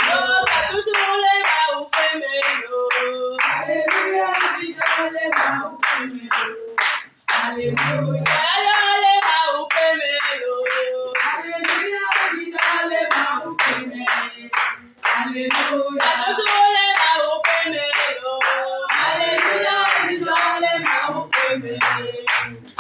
Oh, katutule ba ufemelo. Hallelujah, jidole ba ufemelo. Hallelujah, yale ba ufemelo. Hallelujah, jidole ba ufemelo. Hallelujah, katutule ba ufemelo. Hallelujah, jidole ba ufemelo. Hallelujah.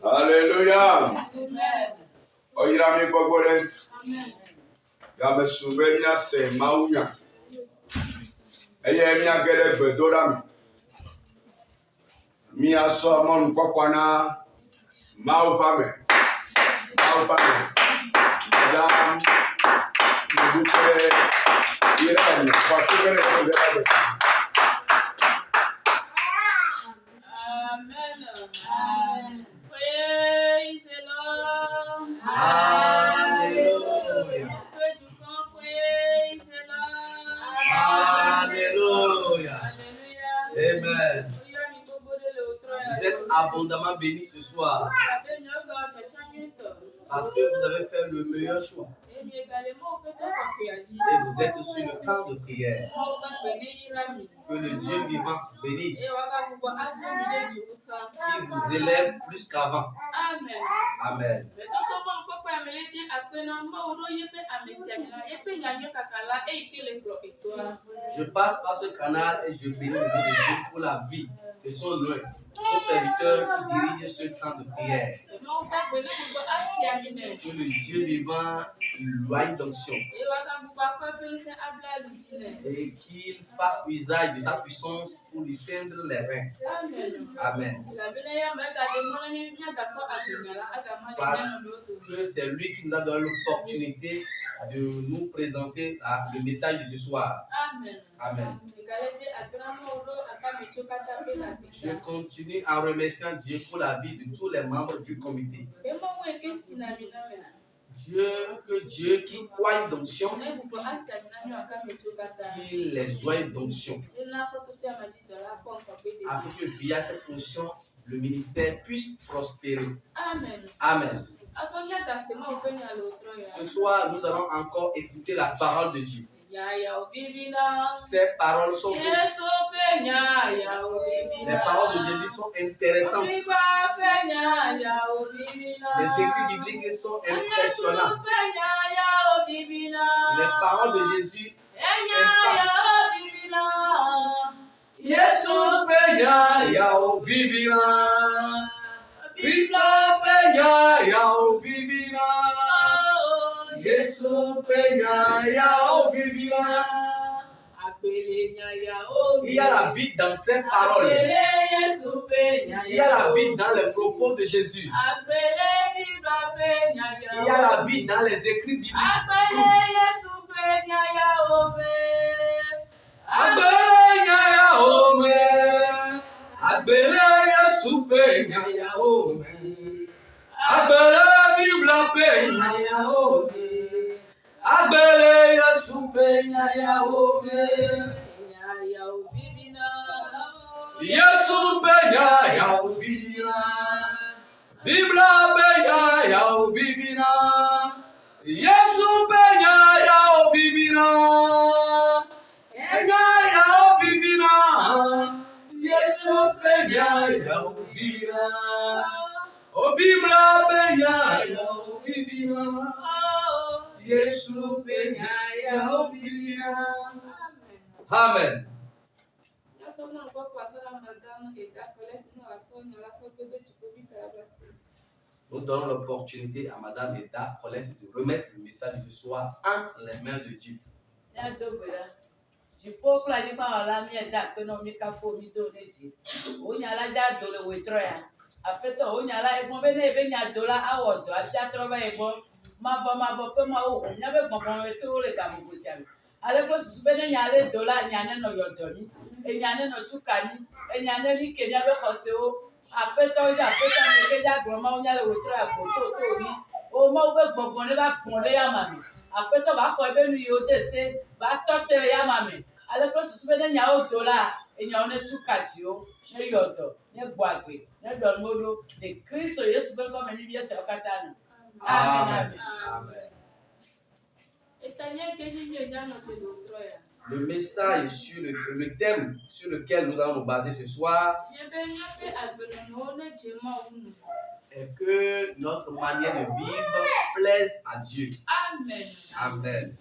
Alléluia. Oyirami gbogbo game sube mia se maunya. Eye mia gele gbedora mi. Mia so mon kwakwana mau pame. Mau pame. Madame Mbuke Irani kwa sube ne. Praise the Lord. Hallelujah. Praise the Lord. Alléluia. Amen. Vous êtes Alléluia. abondamment bénis ce soir parce que vous avez fait le meilleur choix et vous êtes sur le camp de prière. Que le Dieu vivant vous bénisse, qui vous élève plus qu'avant. Amen. Je passe par ce canal et je bénis le nom de Dieu pour la vie de son serviteur qui dirige ce camp de prière. Que le Dieu vivant loigne d'onction et qu'il fasse usage de sa puissance pour lui cendre les reins. Amen. Parce que c'est lui qui nous a donné l'opportunité de nous présenter le message de ce soir. Amen. Je continue en remerciant Dieu pour la vie de tous les membres du comité. Que Dieu qui oie d'onction, qu'il les oie d'onction, afin que via cette onction, le ministère puisse prospérer. Amen. Ce soir, nous allons encore écouter la parole de Dieu. Ces paroles sont douces. Les paroles de Jésus sont intéressantes. Les écrits bibliques sont impressionnants. Les paroles de Jésus impactent. Yesu penya ya ovivira, Cristo penya ya ovivira, Yesu penya ya ovivira. Il y a la vie dans ces paroles. Il y a la vie dans les propos de Jésus. Il y a la vie dans les écrits bibliques. Yesu penya ya uvivina, Bibla penya ya uvivina, Yesu penya ya uvivina, penya ya uvivina, Yesu penya ya uvivina, o Bibla penya ya uvivina, Yesu penya ya uvivina. Amen. Nous donnons l'opportunité à Madame Eda Colette de remettre le message de ce soir entre les mains de Dieu. Dziƒo kple anyigba la míeda akpe na mi kafo mi do ne dzi. Wonya la dza do le wòtrɔ ya. Aƒetɔ wonya la egbɔ be ne ebe nya do la awɔ dɔ hafi atrɔ va ye gbɔ. Mavɔ ƒe Mawu ho míabe gbɔgbɔmetɔwo le gaƒoƒo sia me. Ale kple susu be ne nya le do la nya nenɔ yɔdɔ mi, enya nenɔ tuka mi, enya neli ke míabe xɔsewo. Aƒetɔ dze aƒetɔ mi ke dze agblɔ Mawu nya le wòtrɔ ya go to mi. O Mawu be gbɔgbɔ ne va gbɔn ɖe yama me. Aƒetɔ va xɔ ebe nu yiwo de se va tɔ te le yama me. Ale kple susu be ne nyawo do la enyawo ne tuka dziwo, ne yɔ dɔ, ne gbɔ agbe, ne ɖɔ nuwo ɖo. Le Kristo Yesu be ŋkɔ me mi bia siawo katã nɔ. Amen. Amen. Etanya ke dzi nya nɔ se do wòtrɔ ya. Le message sur le thème sur lequel nous allons nous baser ce soir est que notre manière de vivre plaise à Dieu. Amen. Amen.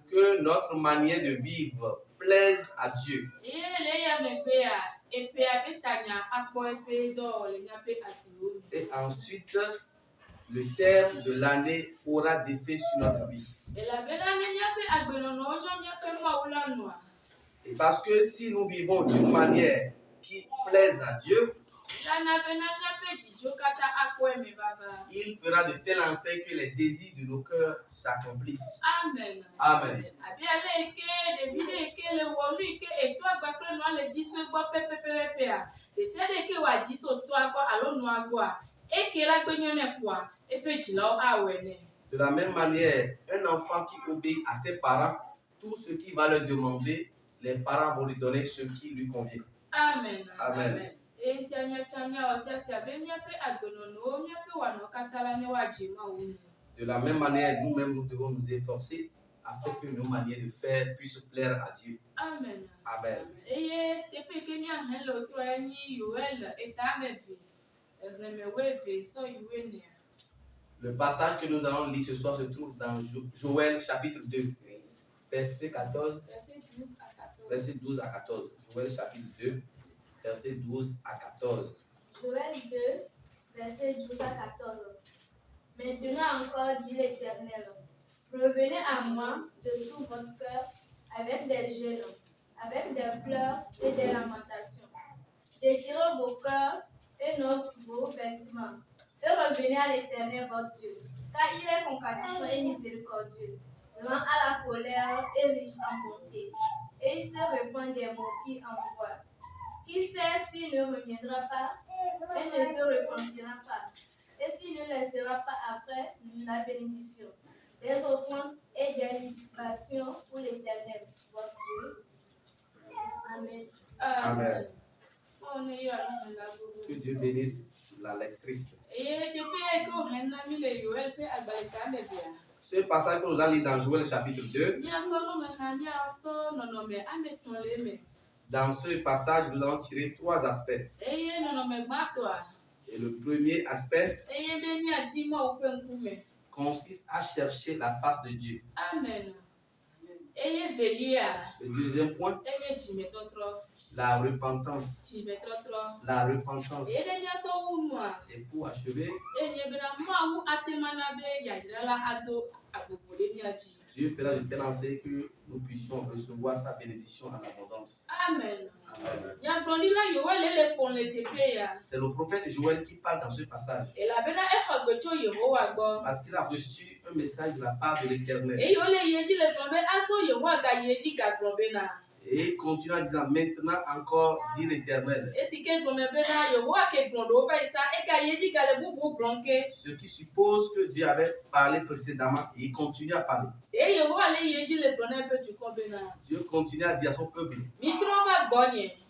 Que notre manière de vivre plaise à Dieu. Et ensuite, le thème de l'année aura d'effet sur notre vie. Et parce que si nous vivons d'une manière qui plaise à Dieu, il fera de telle enseigne que les désirs de nos cœurs s'accomplissent. Amen. Amen. De la même manière, un enfant qui obéit à ses parents, tout ce qu'il va leur demander, les parents vont lui donner ce qui lui convient. Amen. Amen. De la même manière, nous-mêmes, nous devons nous efforcer afin que nos manières de faire puissent plaire à Dieu. Amen. Amen. Le passage que nous allons lire ce soir se trouve dans Joël chapitre 2, verset 14. Verset 12 à 14. Joël chapitre 2, verset 12 à 14. Joël 2, verset 12 à 14. Maintenant encore, dit l'Éternel, revenez à moi de tout votre cœur avec des jeûnes, avec des pleurs et des lamentations. Déchirez vos cœurs et non vos vêtements. Et revenez à l'Éternel votre Dieu, car il est compatissant et miséricordieux, lent à la colère et riche en bonté. Et il se répand des mots qui envoient. Qui sait s'il ne reviendra pas et ne se repentira pas, et s'il ne laissera pas après la bénédiction, des offrandes et des libations pour l'Éternel, votre Dieu. Amen. Amen. Que Dieu bénisse la lectrice. Ce passage que nous allons lire dans Joël chapitre 2, dans ce passage, nous allons tirer trois aspects. Et le premier aspect consiste à chercher la face de Dieu. Amen. Le deuxième point, la repentance. La repentance. Et pour achever, Dieu fera de telle enseigne que nous puissions recevoir sa bénédiction en abondance. Amen. Amen. C'est le prophète Joël qui parle dans ce passage. Parce qu'il a reçu un message de la part de l'Éternel. Et il continue en disant, maintenant encore, dit l'Éternel. Ce qui suppose que Dieu avait parlé précédemment et il continue à parler. Dieu continue à dire à son peuple,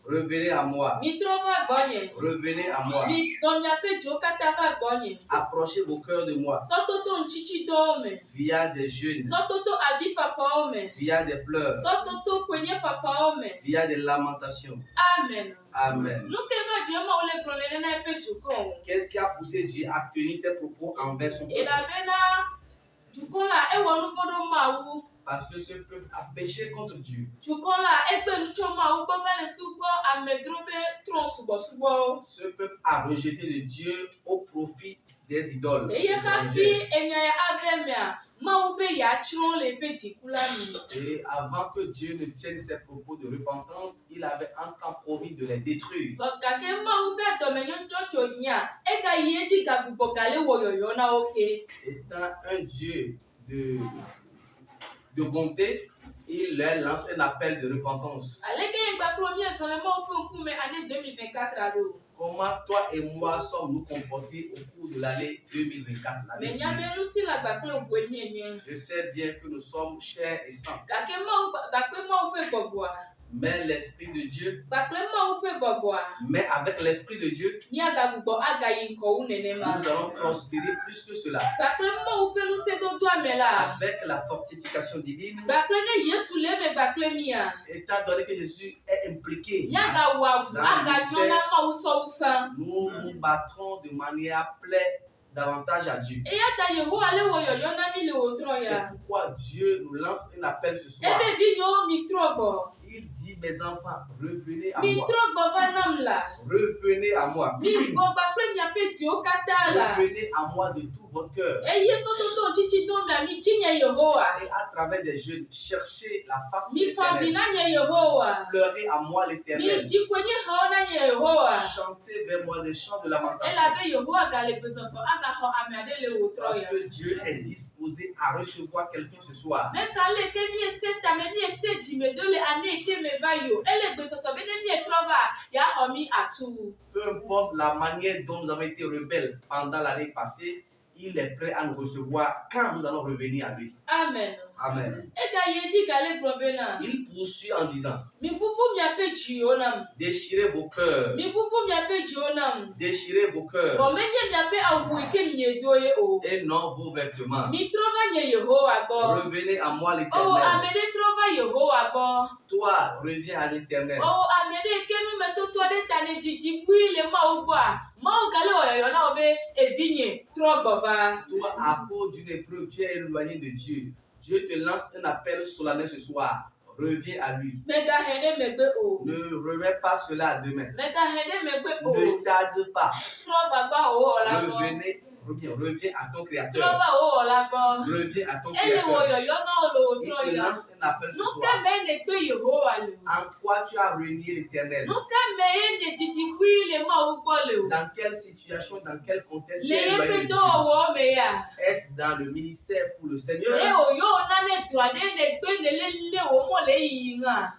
revenez à moi. Revenez à moi. Approchez vos cœurs de moi. Via des jeûnes. Via des pleurs. Via des lamentations. Amen. Amen. Qu'est-ce qui a poussé Dieu à tenir ses propos envers son peuple? Parce que ce peuple a péché contre Dieu. Chukola egbe nuchoma ubo vele subo amedrobe tron subo subo. Ce peuple a rejeté de Dieu au profit des idoles. Eye hafi enya ya avemia ma ube ya tron le petit kulami. Et avant que Dieu ne tienne ses propos de repentance, il avait un temps promis de les détruire. Bakake ma ube domenyo ndocho nya ega yeji gagubo gale woyoyo na oke. Étant un Dieu de bonté, il leur lance un appel de repentance. Aleke egba premier seulement pour kume année 2024 alo. Comment toi et moi sommes-nous comportés au cours de l'année 2024? Mais nyabe nuti la bakle obwenye nye. Je sais bien que nous sommes chers et saints, Kake ma ube gboboa. mais l'Esprit de Dieu, Bakle ma ube gboboa. mais avec l'Esprit de Dieu, Nya gagubo agayi nko unenema. nous allons prospérer plus que cela. Bakle ma ube nu sedo do amela. Avec la fortification divine, Bakle ne yesu leme bakle mia. étant donné que Jésus est impliqué, Nya ga wavu aga nyona ma uso usan. nous nous battrons de manière pleine davantage à Dieu. Eya ta yeho ale woyoyo na mi le wotro C'est ya. pourquoi Dieu nous lance un appel ce soir. Ebe vi nyo mi trogo. Il dit, mes enfants, revenez à Mi moi. trogo vanam la. Revenez à moi. Mi go bakle mia peti o kata la. Revenez à moi de tout votre cœur. Eye soto to chichi do mi chinye Yehowa. Et à travers des jeûnes, cherchez la face de Mi fa l'Éternel. bina nye Yehowa. Pleurez à moi Mi l'Éternel. jikwenye haona nye Yehowa. Chantez vers moi des chants de lamentation. Ela be Yehowa gale gbesoso aga ho amade le wotro Parce ya. que Dieu est disposé à recevoir quelqu'un ce soir. Me kale ke mi eseta me mi eseji me dole ane ke me vayo. Ele gbesoso be ne mi etrova ya ho mi atu. Peu importe la manière dont nous avons été rebelles pendant l'année passée, il est prêt à nous recevoir quand nous allons revenir à lui. Amen. Amen. Ega yeji gale globena. Il poursuit en disant, Mi fufu mi ape jionam. déchirez vos cœurs, Mi fufu mi ape jionam. déchirez vos cœurs Bo menye mi ape awu ike mi edoye o. et non vos vêtements. Mi trova nye Yehowa go. Revenez à moi Oh, l'Éternel. amede trova Yehowa go. Toi, reviens à l'Éternel. Oh, amede kenu meto to de tane jiji bui le ma ugwa. Ma ugale oyoyo na obe evinye trogova. Toi, à cause d'une épreuve, tu es éloigné de Dieu. Dieu te lance un appel solennel ce soir. Reviens à lui. Mega hene megbe o. Ne remets pas cela à demain. Mega hene megbe o. Ne tarde pas. Trova ba o ola go. Reviens à ton Créateur. Trova o ola go. Reviens à ton Ele Créateur. oyoyo na olo Il tro te ya. lance un appel ce Nuka soir. me ne gbe Yehowa le. En quoi tu as renié l'Éternel? Nuka me ne jiji bui le ma ugbo le o. Dans quelle situation, dans quel contexte tu Le es éloigné de yepe Dieu? do wo me ya. Est-ce dans le ministère pour le Seigneur? E oyo na ne to ade ne gbe le wo mo le yi nga.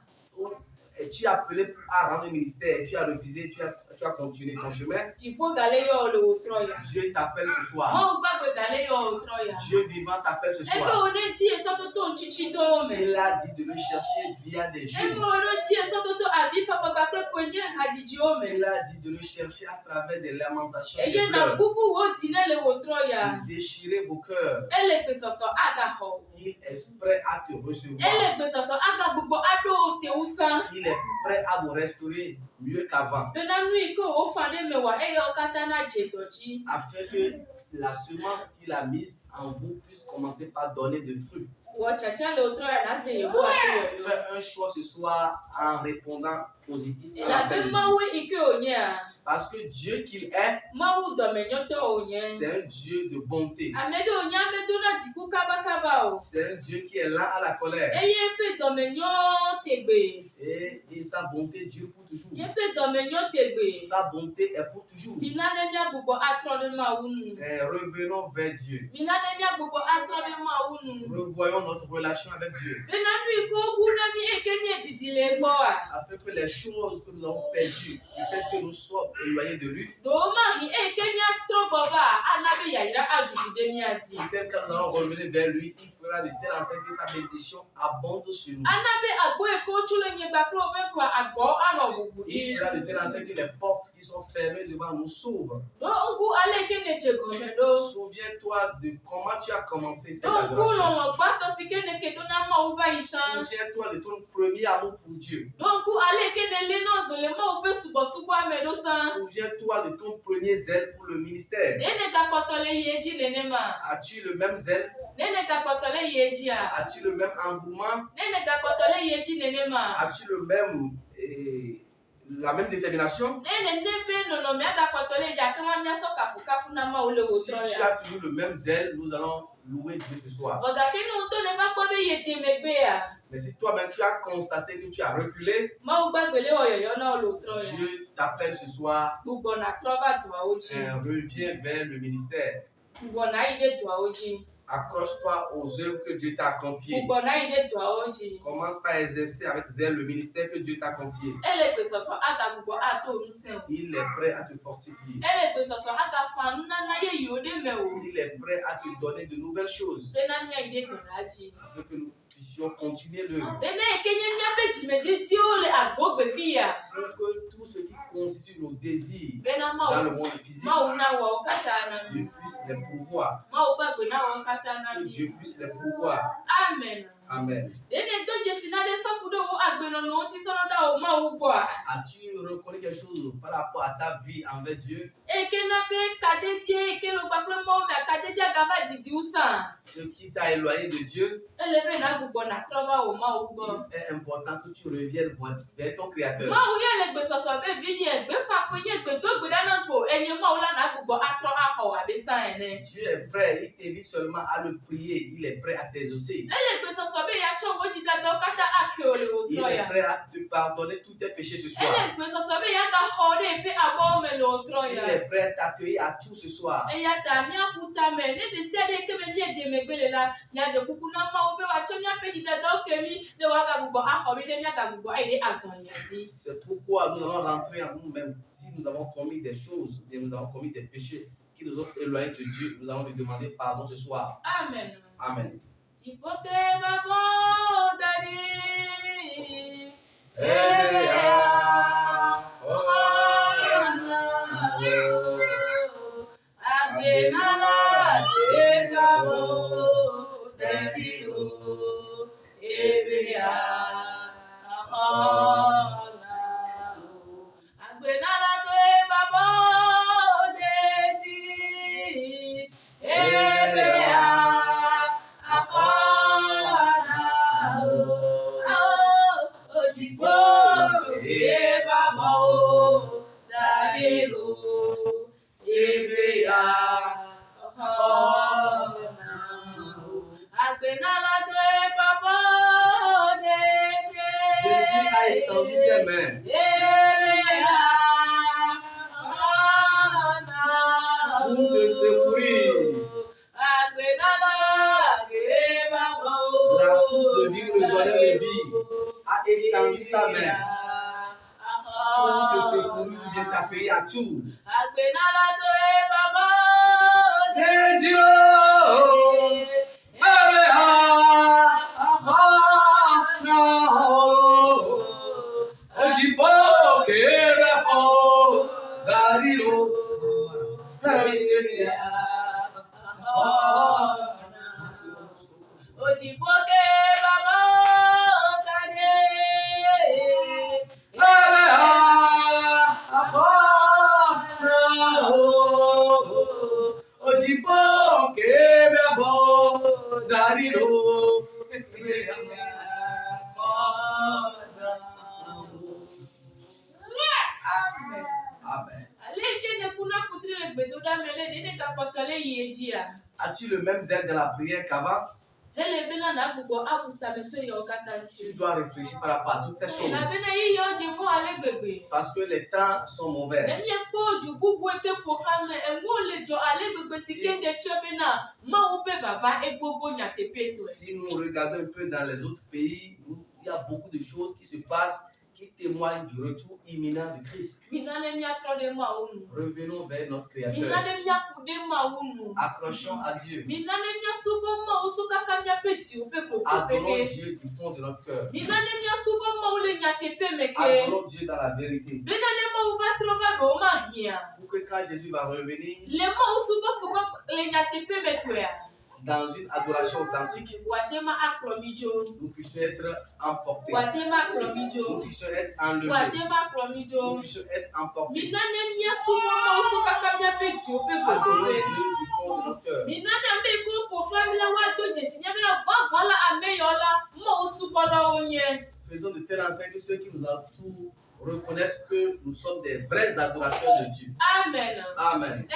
Et tu es appelé à rendre le ministère, tu as refusé, tu as continué ton chemin. Tipo gale yo le wotro ya. Dieu t'appelle ce soir. Ma ugba gale yo wotro ya. Dieu vivant t'appelle ce Ebe soir. one ti esoto to chichi do me. Il a dit de le chercher via des Ebe jeûnes. one ti esoto to abi fa fa bakle kwenye hajiji o me. Il a dit de le chercher à travers des lamentations et des Eye na pleurs. bubu wo ti ne le wotro ya. Déchirez vos cœurs. Ele gbesoso aga ho. Il est prêt à te recevoir. Ele gbesoso aga gbogbo ado te usan. Il est prêt à vous restaurer mieux qu'avant. Bena nui ko o fa de mewa eye o kata na jetochi. Afin que la semence qu'il a mise en vous puisse commencer par donner des fruits. Wo chacha le wotro ya na se yebo atu yo. Fais un choix ce soir en répondant positif à Ela l'appel be de Dieu. mawe ike onye a. Parce que Dieu qu'il est, Mawu domenyoto onye. c'est un Dieu de bonté. Amede onye amedo na jiku kaba kaba o. C'est un Dieu qui est lent à la colère. Eye pe domenyo tegbe. Et sa bonté dure pour toujours. Ye pe domenyo tegbe. Sa bonté est pour toujours. Minane mia gbogbo atro de ma unu. Revenons vers Dieu. Minane mia gbogbo atro de ma unu. Revoyons notre relation avec Dieu. Benanu iko bu na mi eke mi etitile gbo a. Afin que les choses que nous avons perdues, le fait que nous sommes éloignés de lui, Do ma hi eke mi atro baba anabe yaira ajuju de mi ati. peut-être quand nous allons revenir vers lui, il fera de telle enseigne que sa bénédiction abonde sur nous. Anabe agbo eko chule nyegba klo be kwa agbo ano bubu. Il fera de telle sorte que les portes qui sont fermées devant nous s'ouvrent. Do ngu aleke ne chegome do. Souviens-toi de comment tu as commencé cette Do ngu adoration. lo gbato sike ne kedona ma uva isan. Souviens-toi de ton premier amour pour Dieu. Do ngu aleke ne leno zole ma ube subo amedo san. Souviens-toi de ton premier zèle pour le ministère. Nene ga potole yeji nene ma. As-tu le même zèle? Nene ga potole yeji a. As-tu le même engouement? Nene ga potole yeji nene ma. As-tu la même détermination? Nene nebe nono mi aga potole yeji akama mi aso kafu na ma ule Si wotro tu ya. as toujours le même zèle, nous allons louer Dieu ce soir. Oga kenu to ne va kwa be yete megbe ya. Mais si toi-même tu as constaté que tu as reculé, Ma ugbagbele oyoyo na ule wotro ya. Dieu t'appelle ce soir. Gbogbo na trova dua oji. Reviens vers le ministère. Gbogbo na ide dua oji. Accroche-toi aux œuvres que Dieu t'a confiées. Gbogbo na ide dua oji. Commence par exercer avec zèle le ministère que Dieu t'a confié. Ele gbe soso aga gbogbo ato nusen. Il est prêt à te fortifier. Ele gbe soso aga fanu na ye yode me o. Il est prêt à te donner de nouvelles choses. Bena mi ide doraji. Afin que nous puissions continuer l'œuvre. Bena ekenye mi apeji meji o le agbo gbe fiya. Pour que tout ce qui constitue nos désirs Bena ma dans o le monde physique, ma o na wo kata na Dieu mi. puisse les pouvoir. Ma o gbagbe na wo kata na Que mi. Dieu puisse les pouvoir. Amen. Amen. Dene to je sinade sakudo wo agbeno no ti soro da o ma wo gbo a. As-tu reconnu quelque chose par rapport à ta vie envers Dieu? Ekena be kadedie ekelo gbagbe mo me kadedie agava didi usan. Ce qui t'a éloigné de Dieu, Elebe na gbogbo na trova o ma wo gbo. il est important que tu reviennes vers ton Créateur. Ma wo ye le gbe soso be bi ye gbe fa pe ye gbe do gbe dana gbo enye ma wo la na gbogbo atro aho abi san ene. Dieu est prêt, il t'invite seulement à le prier, il est prêt à t'exaucer. Ele gbe soso be ya cho wo ji dada kata ake ole o Il tro est ya. prêt à te pardonner tous tes péchés ce soir. Ele gbe soso be ya ka ho de pe abo me lo tro Il ya. est prêt à t'accueillir à tout ce soir. Eya ta mi akuta me ne de se de ke me bi de megbele la nya de kuku na ma wo be wa cho nya pe ji dada o ke mi de wa ka gbogbo aho mi de mi ka gbogbo ai de asan ya ti. C'est pourquoi nous allons rentrer en nous-mêmes. Si nous avons commis des choses, bien nous avons commis des péchés qui nous ont éloignés de Dieu, nous allons lui demander pardon ce soir. Amen. Amen. Chipoke babo dadi. Agbenala de babo dadi o. Ebea ahona o. Agbenala de babo dadi. Ebea ahona o. Ojibo e babo dadi o. Ebea ahona o. Agbenala de babo dadi. Jésus a étendu ses mains. Pour te secourir. La source de vie, le donneur de vie, a étendu sa main pour te secourir ou bien t'accueillir à tout. Ojiboke baba kade. Amen. Amen. Aleke ne kuna putri le gbedoda mele de ne ka potole yejia. As-tu le même zèle de la prière qu'avant? Hele bena na gbogbo abuta meso yo kata Tu nchi. dois réfléchir par rapport à toutes ces choses. Na bena yi yo je fun ale gbegbe. Parce que les temps sont mauvais. Emi epo ju bubu ete programe enwo le jo ale gbegbe sike de fie bena ma wo be baba egbogbo nya tepe to. Si nous regardons un peu dans les autres pays, il y a beaucoup de choses qui se passent qui témoigne du retour imminent de Christ. Revenons vers notre Créateur. Accrochons à Dieu. Adorons Dieu du fond de notre cœur. Adorons Dieu dans la vérité. Pour que quand Jésus va revenir, dans une adoration authentique, nous puissions être emportés. Nous puissions être enlevés. Nous puissions être emportés. Adorons Dieu du fond de notre cœur. Faisons de telle enseigne que ceux qui nous entourent reconnaissent que nous sommes des vrais adorateurs de Dieu. Amen. Amen.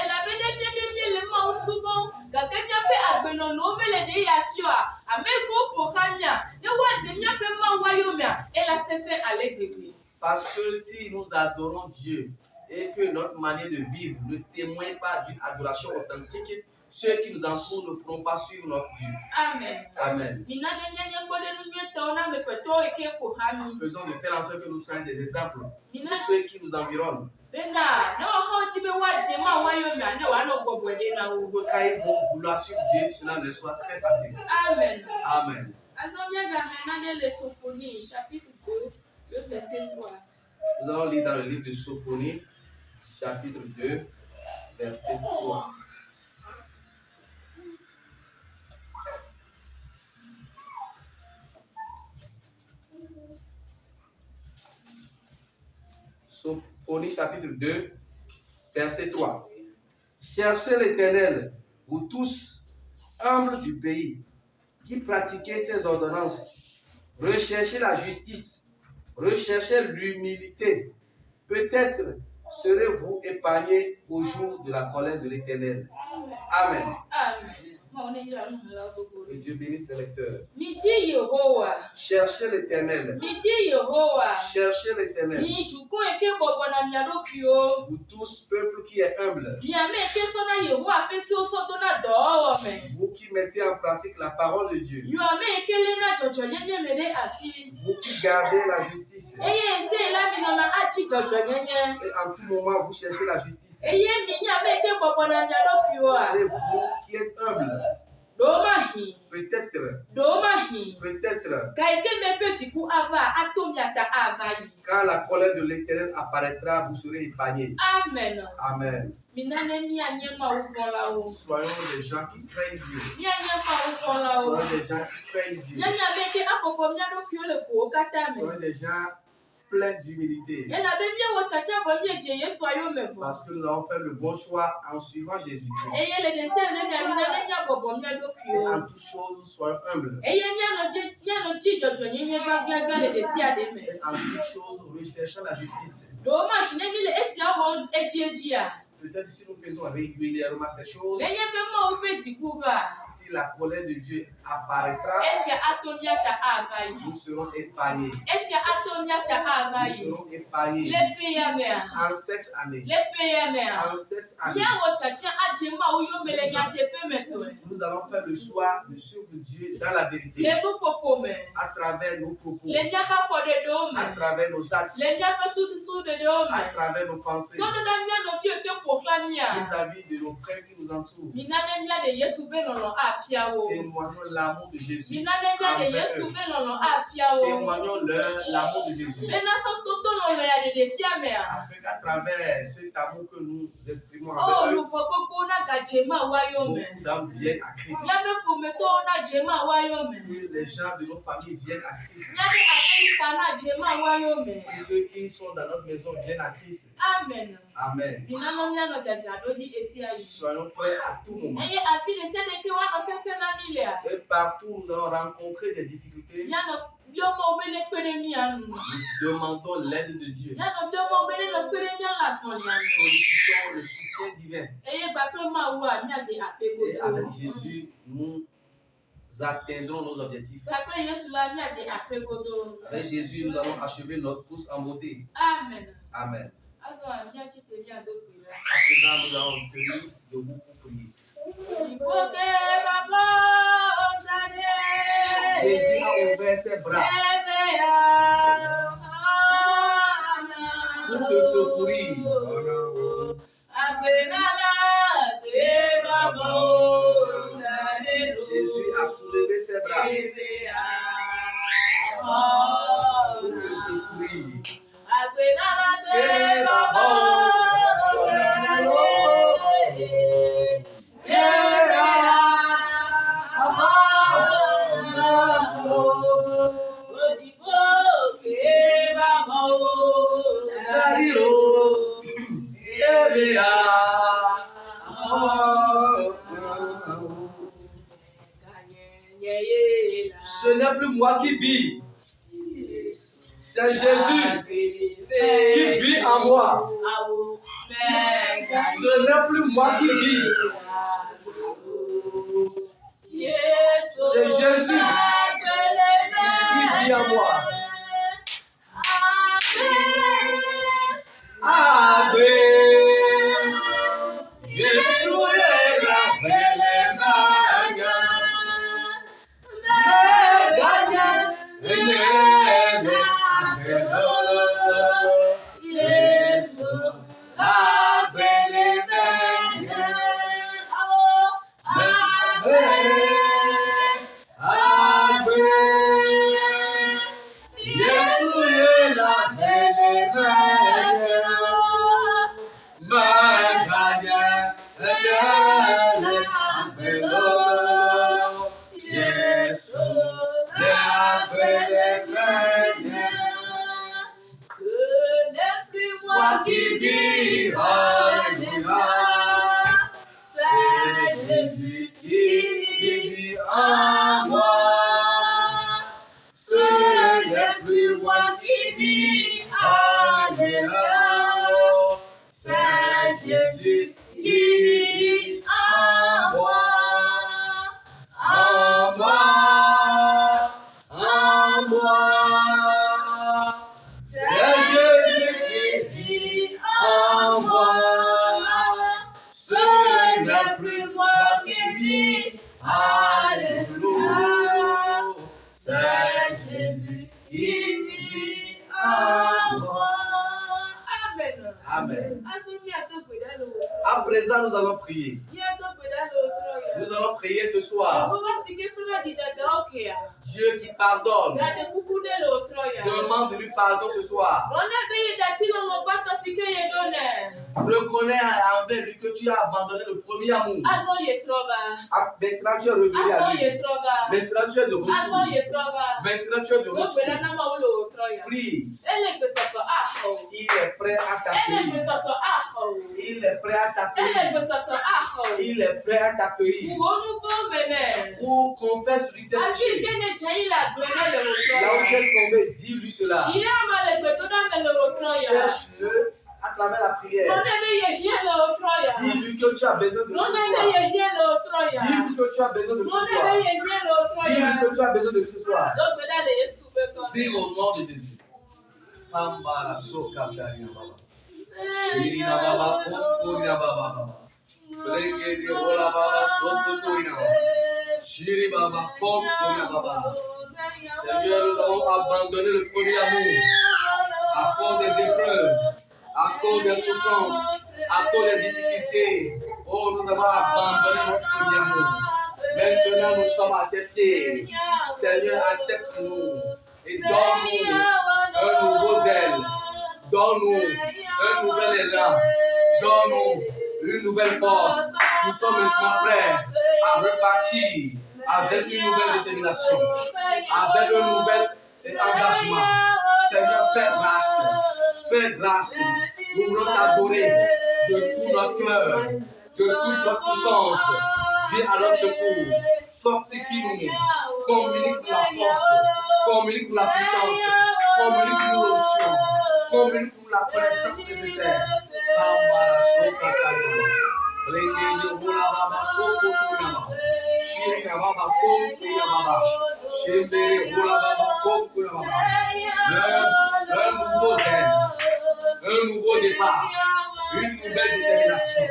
Parce que si nous adorons Dieu et que notre manière de vivre ne témoigne pas d'une adoration authentique, ceux qui nous entourent ne pourront pas suivre notre Dieu. Amen. Amen. Faisons de telle sorte que nous soyons des exemples pour ceux qui nous environnent. Pour que quand ils vont vouloir suivre Dieu, cela leur soit très facile. Amen. Amen. Nous allons lire dans le livre de Sophonie, chapitre 2, verset 3. Sophonie chapitre 2, verset 3. Cherchez l'Éternel, vous tous, humbles du pays, qui pratiquez ses ordonnances. Recherchez la justice, recherchez l'humilité. Peut-être serez-vous épargnés au jour de la colère de l'Éternel. Amen. Que Dieu bénisse les lecteurs. Cherchez l'Éternel. Cherchez l'Éternel. Vous tous, peuple qui est humble. Vous qui mettez en pratique la parole de Dieu. Vous qui gardez la justice. Et en tout moment, vous cherchez la justice. Et vous qui êtes humble. Peut-être, quand la colère de l'Éternel apparaîtra, vous serez épargnés. Amen. Amen. Soyons des gens qui craignent Dieu. Soyons des gens qui craignent Dieu. Soyons des gens pleins d'humilité. Parce que nous avons fait le bon choix en suivant Jésus-Christ. Et en toutes choses, soyons humbles. Et en toutes choses, recherchons la justice. Peut-être si nous faisons régulièrement ces choses, si la colère de Dieu apparaîtra, nous serons épargnés. Nous serons épargnés en cette année. En cette année, nous allons faire le choix de suivre Dieu dans la vérité, à travers nos propos, à travers nos actes, à travers nos pensées, vis-à-vis de nos frères qui nous entourent. Témoignons l'amour de Jésus. Témoignons-leur l'amour de Jésus. Afin qu'à travers cet amour que nous exprimons avec eux, beaucoup d'âmes viennent à Christ. Que les gens de nos familles viennent à Christ. Que ceux qui sont dans notre maison viennent à Christ. Amen. Amen. Soyons prêts à tout moment. Et partout où nous allons rencontrer des difficultés, nous demandons l'aide de Dieu. Sollicitons le soutien divin. Et avec Jésus, nous atteindrons nos objectifs. Avec Jésus, nous allons achever notre course en beauté. Amen. Amen. À présent, nous allons tenir debout pour prier. Jésus a ouvert ses bras. te secourir. Jésus a soulevé ses bras pour te secourir. Ce n'est plus moi qui vis, c'est Jésus qui vit en moi. Ce n'est plus moi qui vis, c'est Jésus qui vit en moi. Qui vit, alléluia, c'est Jésus qui vit en moi. Ce n'est plus moi qui vis, alléluia, c'est Jésus qui vit en moi. En moi, en moi. C'est Jésus qui vit en moi. Ce n'est plus moi qui vis, alléluia. C'est Jésus qui vit en moi. Amen. Amen. Asumi atokwe À présent, nous allons prier. Nous allons prier ce soir. Dieu qui pardonne. Demande-lui pardon ce soir. Reconnais envers lui que tu as abandonné le premier amour. Maintenant tu es revenu à lui. Maintenant tu es de retour. Maintenant tu es de retour. Prie. Il est prêt à t'accueillir. Il est prêt à t'accueillir. Il est prêt à t'accueillir. Pour confesse lui tes péchés. Là où tu es tombé, dis-lui cela. Cherche-le à travers la prière. Dis-lui que tu as besoin de lui ce soir. Dis-lui que tu as besoin de lui ce soir. Dis-lui que tu as besoin de lui ce soir. Prie au nom de Jésus. Ambara soka pari baba. Shirina baba kokori baba. Plenge di bola baba soko tori baba. Shiri baba kokori baba. Seigneur, nous avons abandonné le premier amour à cause des épreuves, à cause des souffrances, à cause des difficultés. Oh, nous avons abandonné notre premier amour. Maintenant, nous sommes à tes pieds. Seigneur, accepte-nous et donne-nous un nouveau zèle. Donne-nous un nouvel élan. Donne-nous une nouvelle force. Nous sommes maintenant prêts à repartir avec une nouvelle détermination, avec un nouvel engagement. Seigneur, fais grâce. Fais grâce. Nous voulons t'adorer de tout notre cœur, de toute notre puissance. Viens à notre secours. Fortifie-nous. Communique la force. Communique la puissance. Communique l'onction. Communique la connaissance nécessaire. Un nouveau zèle, un nouveau départ, une nouvelle détermination,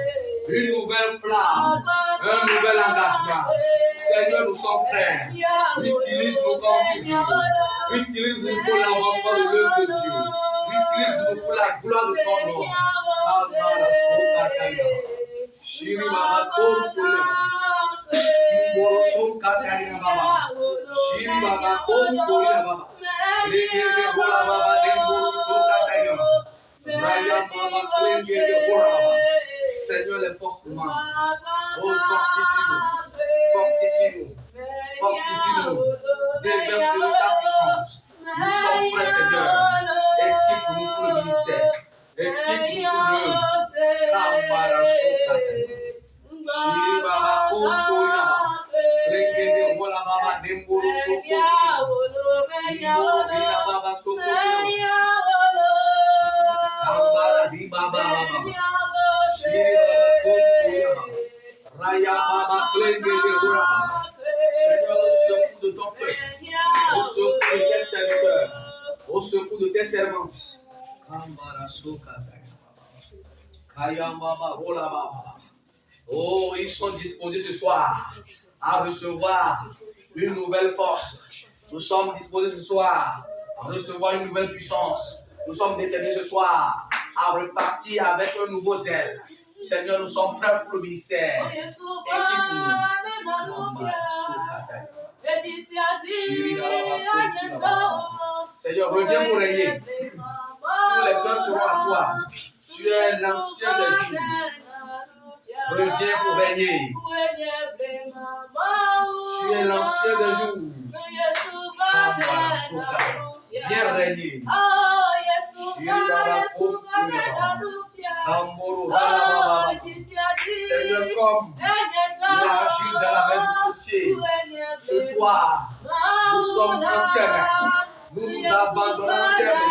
une nouvelle flamme, un nouvel engagement. Seigneur, nous sommes prêts. Utilise-nous comme tu veux. Utilise-nous pour l'avancement de l'œuvre de Dieu. Utilise-nous pour la gloire de ton nom. Amara Shokataya. Shiri Baba Komporia. Kimboro Shokataya Baba. Shiri Baba Komporia Baba. Lengere Bola Baba Demboro Shokataya. Raya Baba Lengere Bola Baba. Seigneur, les forces humaines. Oh, fortifie-nous. Fortifie-nous. Fortifie-nous. Déverse sur ta puissance. Nous sommes prêts, Seigneur. Équipe-nous pour le ministère. Équipe-nous pour l'œuvre. Kambara Shokataya. Shiri Baba Komporia. Lengere Bola Baba Demboro Shokataya. Kimboro Bina Baba Shokataya. Kambara Di Baba Baba. Seigneur, au secours de ton peuple, au secours de tes serviteurs, au secours de tes servantes. Oh, ils sont disposés ce soir à recevoir une nouvelle force. Nous sommes disposés ce soir à recevoir une nouvelle puissance. Nous sommes déterminés ce soir à repartir avec un nouveau zèle. Seigneur, nous sommes prêts pour le ministère. Équipe-nous. Seigneur, reviens pour régner. Tous les cœurs seront à toi. Tu es l'ancien des jours. Reviens pour régner. Tu es l'ancien des jours. Viens régner. Seigneur, comme l'argile dans la main du potier, ce soir, nous sommes en terre. Nous nous abandonnons en terre.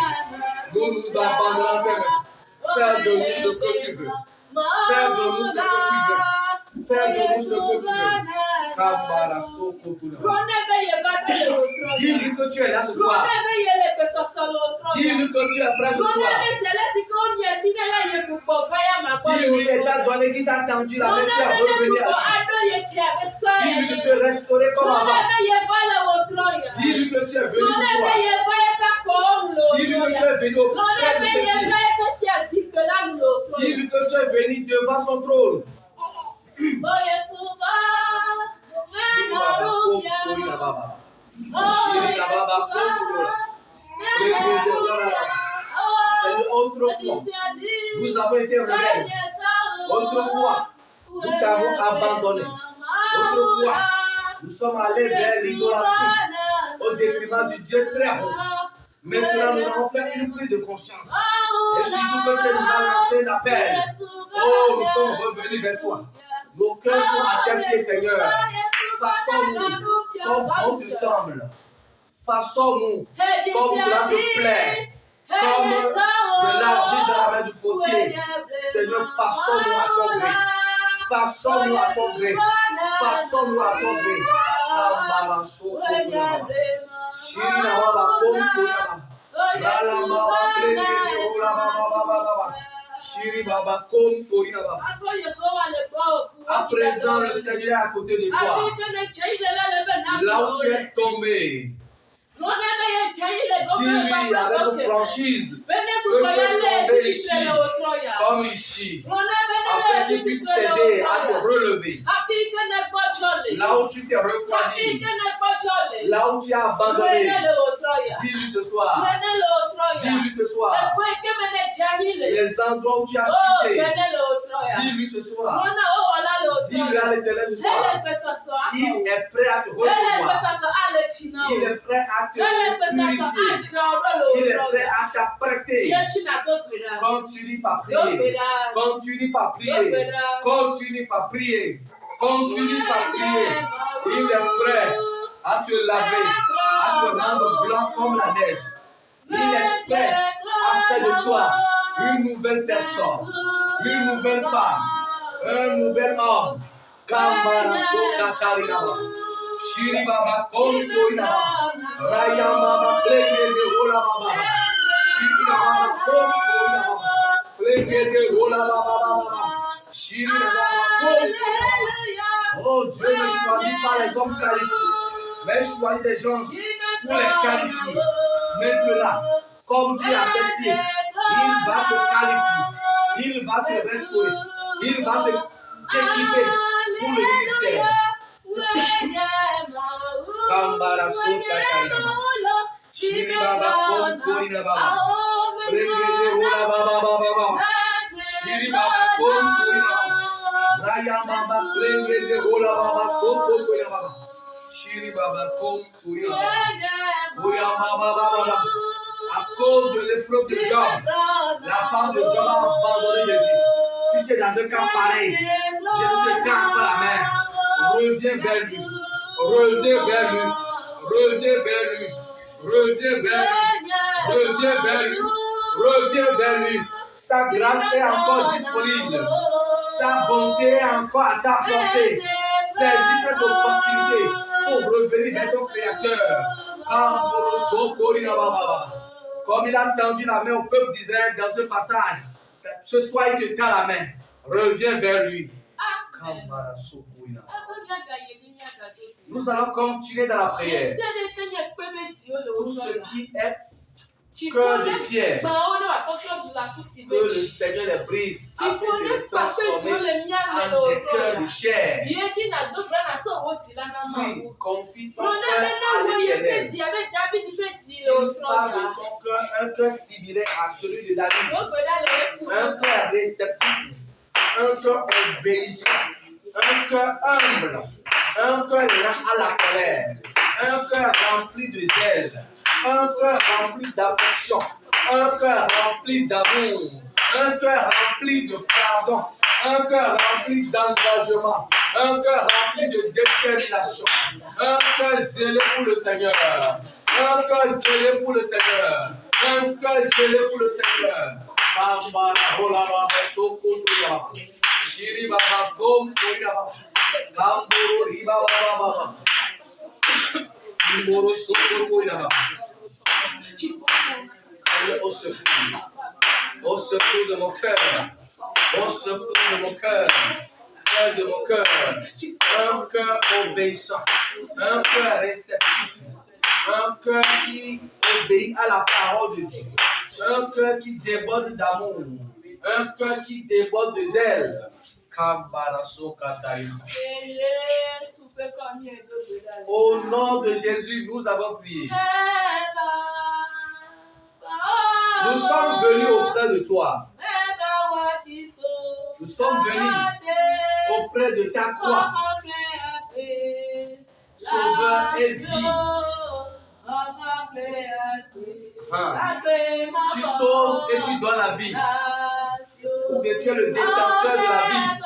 Nous nous abandonnons en terre. Fais de nous ce que tu veux. Fais de nous ce que tu veux. Fais de nous ce que tu veux. Dis-lui que tu es là ce soir. Dis-lui que tu es prêt ce soir. Dis-lui et t'a donné qui t'a tendu la main, tu as revenu à lui. Dis-lui de te restaurer comme avant. Dis-lui que tu es venu ce soir. Dis-lui que tu es venu auprès de ses pieds. Dis-lui que tu es venu devant son trône. Autrefois, nous avons été rebelles. Autrefois, nous t'avons abandonné. Autrefois, nous sommes allés vers l'idolâtrie au détriment du Dieu très haut. Maintenant, nous avons fait une prise de conscience. Et surtout que tu nous as lancé un appel. Oh, nous sommes revenus vers toi. Nos cœurs sont à tes pieds, Seigneur. Façonne-nous comme bon te semble. Façonne-nous comme cela te plaît. Comme de l'argile dans la main du potier. Seigneur, façonne-nous à ton gré. Façonne-nous à ton gré. Façonne-nous à ton gré. À présent, le Seigneur est à côté de toi. Là où tu es tombé, dis-lui avec une franchise que tu es tombé ici, comme ici, afin qu'il puisse t'aider à te relever. Là où tu t'es refroidi, là où tu as abandonné, dis-lui ce soir. Dis-lui ce soir. Les endroits où tu as chuté, dis-lui ce soir. Dis-lui à l'Éternel ce soir. Il est prêt à te recevoir. Il est prêt à te purifier. Il est prêt à t'apprêter. Continue par prier. Continue par prier. Continue par prier. Continue par prier. Il est prêt à te laver, à te rendre blanc comme la neige. Il est prêt à faire de toi une nouvelle personne, une nouvelle femme, un nouvel homme. Kamara Shokatarina. Shiri Baba Kontoina. Raya Baba Plenge de Rola Baba. Shiri Baba Kontoina. Plenge de Rola Baba. Shiri Baba Kontoina. Oh, Dieu ne choisit pas les hommes qualifiés, mais choisit des gens pour les qualifier. Maintenant, comme tu as accepté, il va te qualifier, il va te restaurer, il va t'équiper pour le ministère. Kambara Sota Kainama. Shiri Baba Kom Korina Baba. Rengede Ola Baba Baba. Shiri Baba Kom Korina Baba. Raya Baba Rengede Ola Baba Soko Korina Baba. Shiri Baba Kom Korina Baba. Oya Baba Baba. À cause de l'épreuve de Job, la femme de Job a abandonné Jésus. Si tu es dans un cas pareil, Jésus te tend encore la main. Reviens vers lui. Reviens vers lui. Reviens vers lui. Reviens vers lui. Reviens vers lui. Reviens vers lui. Sa grâce est encore disponible. Sa bonté est encore à ta portée. Saisis cette opportunité pour revenir vers ton Créateur. Comme il a tendu la main au peuple d'Israël dans ce passage, ce soir il te tend la main. Reviens vers lui. Nous allons continuer dans la prière. Tout ce qui est cœur de pierre, que le Seigneur les brise afin de les transformer en des cœurs de chair. Oui, confie ton frère à l'Éternel. Il fera de ton cœur un cœur similaire à celui de David. Un cœur réceptif, un cœur obéissant, un cœur humble, un cœur lent à la colère, un cœur rempli de zèle, un cœur rempli d'affection, un cœur rempli d'amour, un cœur rempli de pardon, un cœur rempli d'engagement, un cœur rempli de détermination, un cœur zélé pour le Seigneur, un cœur zélé pour le Seigneur, un cœur zélé pour le Seigneur. Seigneur, au secours de mon cœur, au secours de mon cœur, cœur de mon cœur, un cœur obéissant, un cœur réceptif, un cœur qui obéit à la parole de Dieu, un cœur qui déborde d'amour, un cœur qui déborde de zèle. Au nom de Jésus, nous avons prié. Nous sommes venus auprès de toi. Nous sommes venus auprès de ta croix. Sauveur et vie. Tu sauves et tu donnes la vie. Ou bien tu es le détenteur de la vie.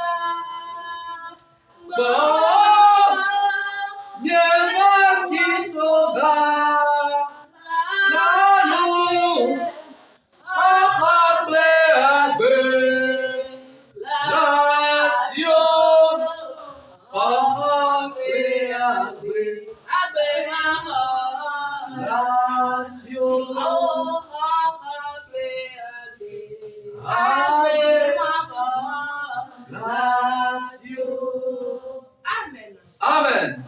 Amen.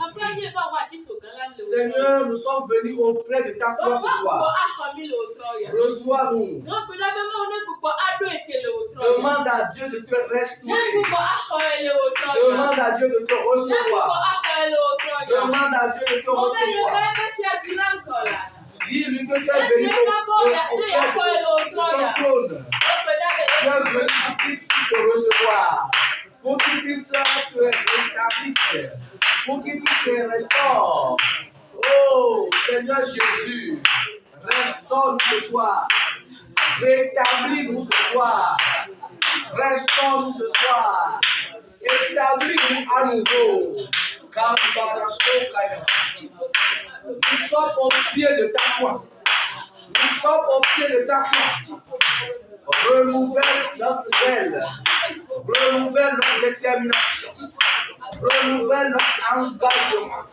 Seigneur, nous sommes venus auprès de ta croix ce soir. Reçois-nous. Demande à Dieu de te restaurer. Demande à Dieu de te recevoir. Demande à Dieu de te recevoir. Dis-lui que tu es venu au son trône. Tu es venu pour qu'il puisse te recevoir. Pour qu'il puisse te rétablir. Pour qu'il puisse te restaurer. Oh, Seigneur Jésus, restaure-nous ce soir. Rétablis-nous ce soir. Restaure-nous ce soir. Établis-nous à nouveau. Nous sommes au pied de ta croix. Nous sommes au pied de ta croix. Renouvelle notre zèle. Renouvelle notre détermination. Renouvelle notre engagement.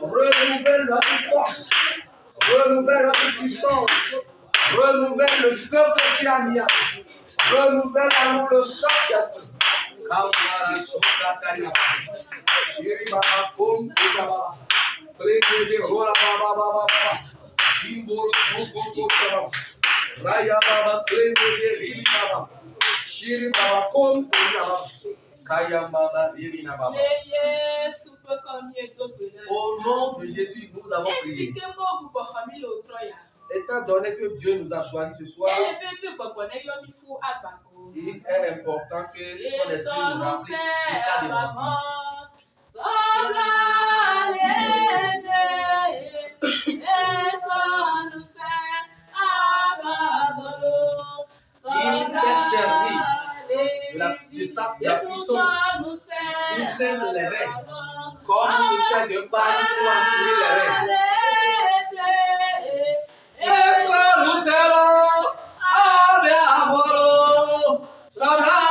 Renouvelle notre force. Renouvelle notre puissance. Renouvelle le feu que tu as mis. Renouvelle à nous le Saint-Esprit. Kamara Shokataya. Shiri Baba Kom Baba. Play Rola Baba Baba. Imboro Soko Soko. Raya Baba Play Rili Baba. Shiri Baba Kom Baba. Kaya Baba Rili Baba. Au nom de Jésus, nous avons prié. Étant donné que Dieu nous a choisis ce soir, il est important que son esprit nous remplisse jusqu'à demain. Il s'est servi de sa puissance pour serrer les reins, comme je sais de pas pour entourer les reins. Et ça nous serons à Béavolo, Sabra,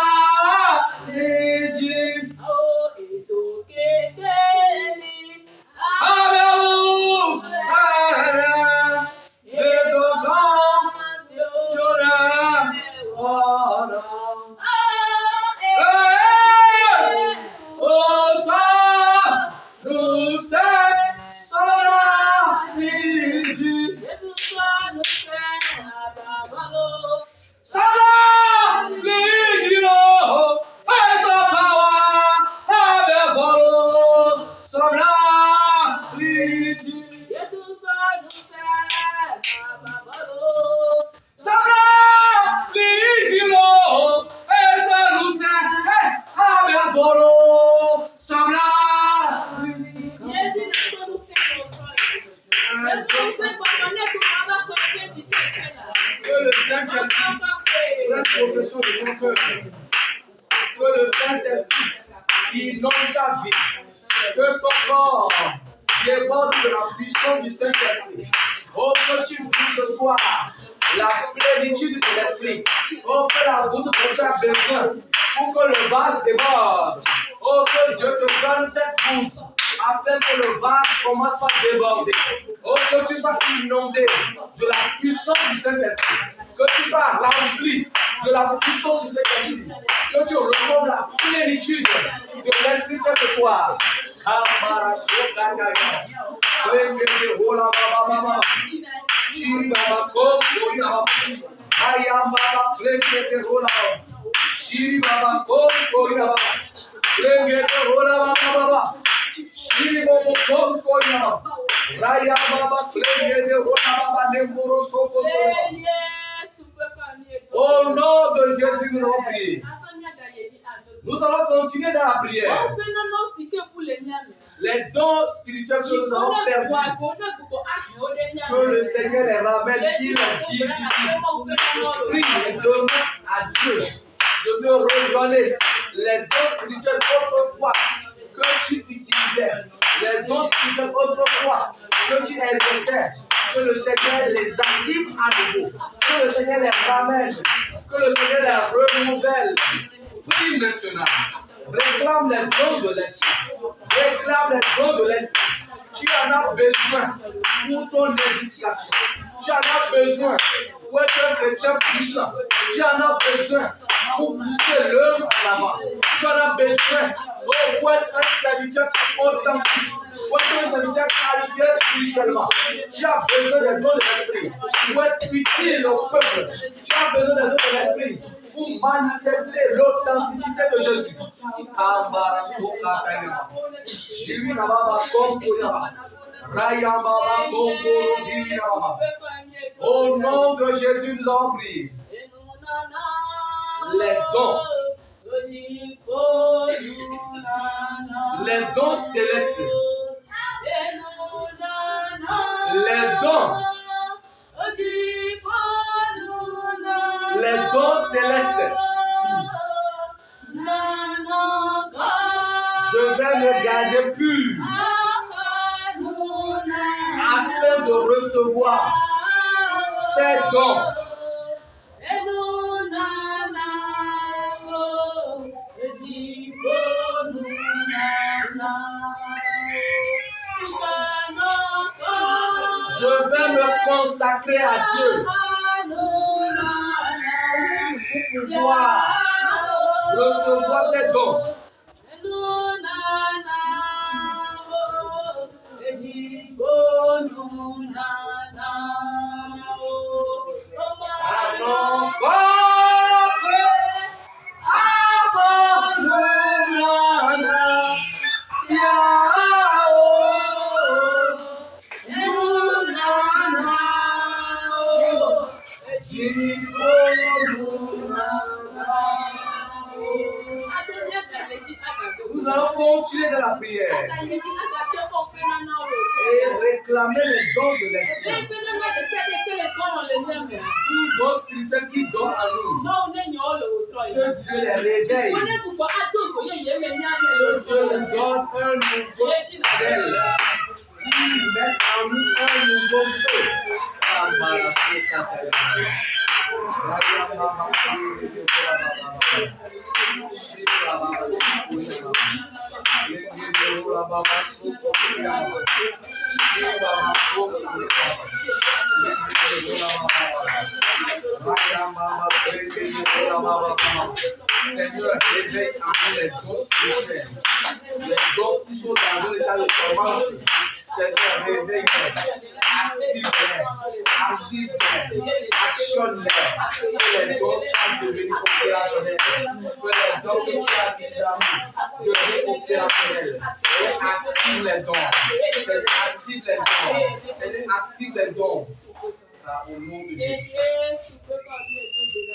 Nidi, Abéou, Ara, Bédogan, Siora, Ora. Oh, ça nous sera midi. Sabra, Nidi, et sa power, Abéavolo, Sabra, Nidi. Sabra, Lidilo, essa não serve, Abéavolo, Sabra, que le Saint-Esprit prenne possession de ton cœur, que le Saint-Esprit inonde ta vie, que ton corps déborde de la puissance du Saint-Esprit. Oh, que tu vis ce soir la plénitude de l'esprit. Oh, que la goutte dont tu as besoin pour que le vase déborde. Oh, que Dieu te donne cette goutte afin que le vase commence par déborder. Oh, que tu sois inondé de la puissance du Saint-Esprit. Que tu sois rempli de la puissance du Saint-Esprit. Que tu retrouves la plénitude de l'Esprit ce soir. Kamara Shokataya. Shiri Baba Kom Baba. Ayamba Plengete Rola. Shiri Baba Kom Baba. Plengete Rola Baba. Shiri Baba Kom Baba. Raya Baba Plengete Rola Baba Nemboro Soko. Au nom de Jésus, nous allons prier. Nous allons continuer dans la prière. Les dons spirituels que nous avons perdus, que le Seigneur les ramène, qu'il prie et donne à Dieu de me redonner les dons spirituels autrefois que tu utilisais, les dons spirituels autrefois que tu exerçais, que le Seigneur les active à nouveau, que le Seigneur les ramène, que le Seigneur les renouvelle. Prie maintenant. Réclame les dons de l'esprit. Réclame les dons de l'esprit. Tu en as besoin pour ton éducation. Tu en as besoin pour être un chrétien puissant. Tu en as besoin pour pousser l'œuvre en avant. Tu en as besoin pour être un serviteur authentique. Pour être un serviteur qualifié spirituellement. Tu as besoin des dons de l'esprit pour être utile au peuple. Tu as besoin des dons de l'esprit pour manifester l'authenticité de Jésus. Au nom de Jésus, nous avons prié. Les dons. Les dons célestes. Les dons. Les dons célestes. Je vais me garder pur afin de recevoir ces dons. Je vais me consacrer à Dieu pour pouvoir recevoir ces dons. Nous allons continuer dans la prière et réclamer les dons de l'esprit. Tous dons spirituels qui donnent à nous. Que Dieu les réveille. Que Dieu les donne un nouveau zèle. Qu'il mette en nous un nouveau feu. Seigneur, réveille en nous les dons spirituels, les dons qui sont dans un état de dormance. Seigneur, réveille-les, active-les, actionne-les, que les dons soient devenus opérationnels, que les dons que tu as mis à nous deviennent opérationnels, et active les dons, Seigneur, active les dons, Seigneur, active les dons. Au nom de Jésus.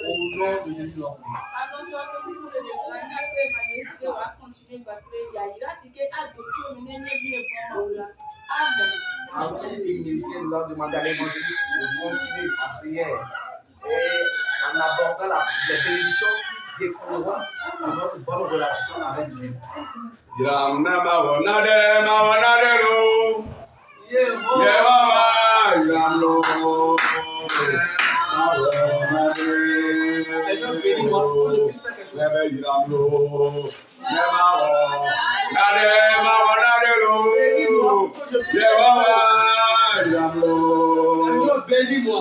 Au nom de Jésus. Avant de ministrer, nous avons demandé à l'évangéliste de continuer la prière et en abordant les bénédictions qui découleront de notre bonne relation avec Dieu. Seigneur, bénis-moi pour que je puisse faire quelque chose. Seigneur, bénis-moi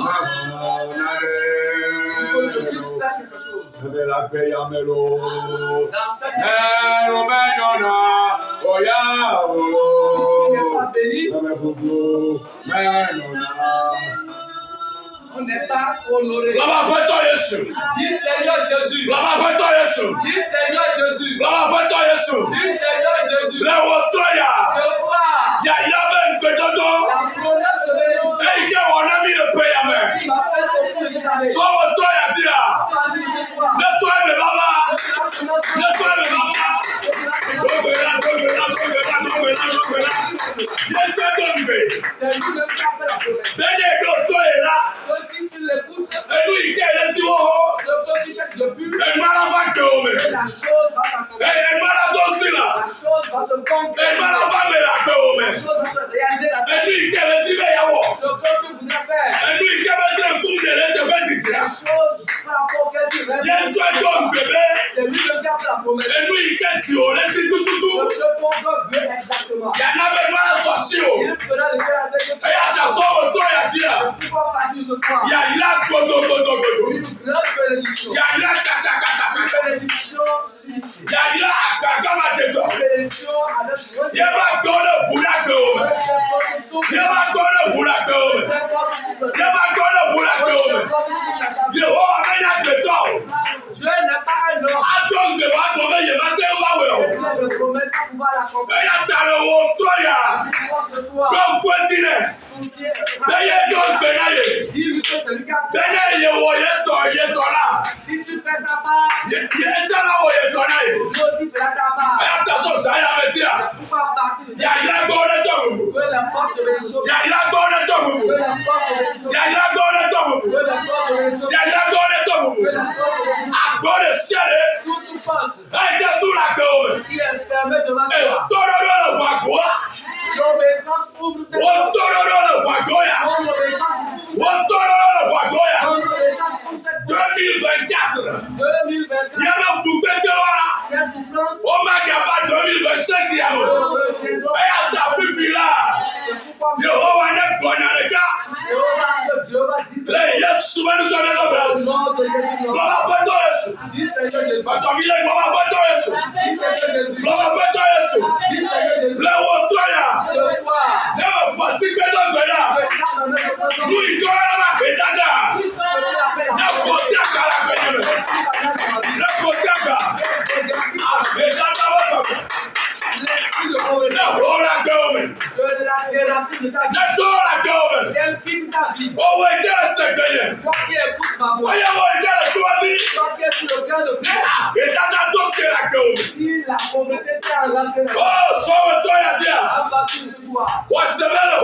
pour que je puisse faire quelque chose. Dans cette vie, si tu n'es pas béni, on n'est pas honoré. Dis Seigneur Jésus. Dis Seigneur Jésus. Dis Seigneur Jésus. Ce soir, la promesse de bénédiction. Tu m'as fait comprendre cette année. C'est lui qui a fait la promesse. Si tu l'écoutes, ce que tu cherches le plus, la chose va s'accomplir. La chose va se concrétiser. La chose va se réaliser. Ce que tu voudrais faire, la chose par rapport à tu rêves, c'est lui qui a fait la promesse. Ce que ton Dieu veut exactement. Il fera de faire ce que tu as. Pourquoi partir ce soir? Une grande bénédiction. Une bénédiction subtile. Une bénédiction avec Dieu n'est pas un homme. Il a de promesses à pouvoir l'accomplir. Ce soir, dis-lui que c'est lui qui a fait. Si tu fais sa part, lui aussi fera ta part. Pourquoi partir de cette que la porte de bénédiction, que la porte de bénédiction, que la porte de bénédiction, toute porte qui est fermée devant toi. L'obéissance ouvre cette porte. L'obéissance ouvre cette porte. 2024. Ces souffrances. C'est pourquoi Jéhovah dit Souvent nous sommes dans Au nom de Jésus. Gloire à toi, Jésus. Dis Seigneur Jésus. Dans ton village, gloire à toi, Jésus. Dis Seigneur Jésus. Gloire à toi, Jésus. Dis Seigneur Jésus. Là où toi, là. Ce soir, Là où voici que l'on est là. je tape dans notre présence. Nous, il doit la pédada. Ce qu'on appelle Là où voici à la pédada. Là où voici à la pédada. l'esprit de pauvreté. Là où la gomme. De la déracine de ta vie. Là où la gomme. Elle quitte ta vie. Oh, ouais, quel est ce que Toi qui écoutes ma voix. Voyez, ouais, quel est toi, dit. Toi qui es sur le cœur de Dieu. Pédada, donc, la gomme. Si la pauvreté s'est enracée dans Oh, sauve-toi, la dia. abattu ce soir. What's the matter?